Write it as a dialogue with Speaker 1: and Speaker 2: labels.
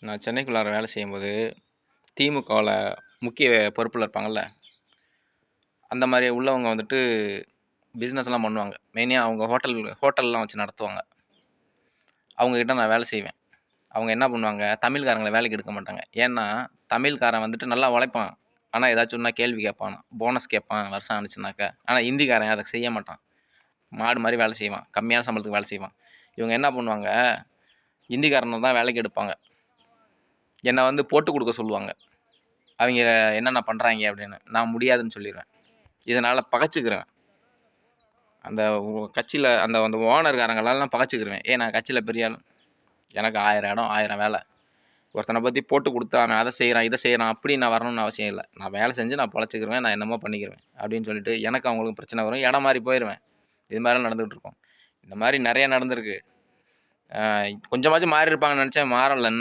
Speaker 1: நான் சென்னைக்குள்ளார வேலை செய்யும்போது, திமுகவுல முக்கிய பொறுப்புல இருப்பாங்கல்ல, அந்த மாரி உள்ளவங்க வந்துட்டு பிசினஸ்லாம் பண்ணுவாங்க. மெயினா அவங்க ஹோட்டல்லாம் வச்சு நடத்துவாங்க. அவங்க கிட்ட நான் வேலை செய்வேன். அவங்க என்ன பண்ணுவாங்க, தமிழ்காரங்கள வேலைக்கு எடுக்க மாட்டாங்க. ஏன்னா, தமிழ்காரன் வந்துட்டு நல்லா உழைப்பான். ஆனா, ஏதாச்சும் ஒண்ணுனா கேள்வி கேட்பான். போனஸ் கேட்பான் வருஷம் ஆனுச்சுனாக்கா. ஆனா, ஹிந்திக்காரன் அத செய்ய மாட்டான். மாடு மாரி வேலை செய்வான். கம்மியான சம்பளத்துக்கு வேலை செய்வான். இவங்க என்ன பண்ணுவாங்க, ஹிந்திக்காரன தான் வேலைக்கு எடுப்பாங்க. என்ன வந்து போட்டு குடுக்க சொல்லுவாங்க. அவைங்க என்னென்ன பண்றாய்ங்க அப்படின்னு. நான் முடியாதுன்னு சொல்லிருவேன். இதனால பகச்சுக்கிருவேன். அந்த கட்சியில அந்த அந்த ஓனர்காரங்களெல்லாம் பகச்சுக்கிருவேன். நான் கட்சியில பெரிய ஆளு. எனக்கு 1000 இடம், 1000 வேலை. ஒருத்தன பத்தி போட்டு குடுத்து, அவன் அத செய்றான், இத செய்றான் அப்படி நான் வரணும்னு அவசியம் இல்ல. நான் வேலை செஞ்சு நான் பொழச்சுக்கிருவேன். நான் என்னமோ பண்ணிக்கிருவேன். அப்படின்னு சொல்லிட்டு எனக்கு அவங்களுக்கும் பிரச்சனை வரும். இடம் மாறி போயிருவேன். இது மாரிலாம் நடந்துகிட்டு இருக்கும். இந்த மாரி நெறைய நடந்திருக்கு. கொஞ்சமாச்சும் மாறி இருப்பாங்கன்னு நெனச்சேன். மாறல இன்னும்.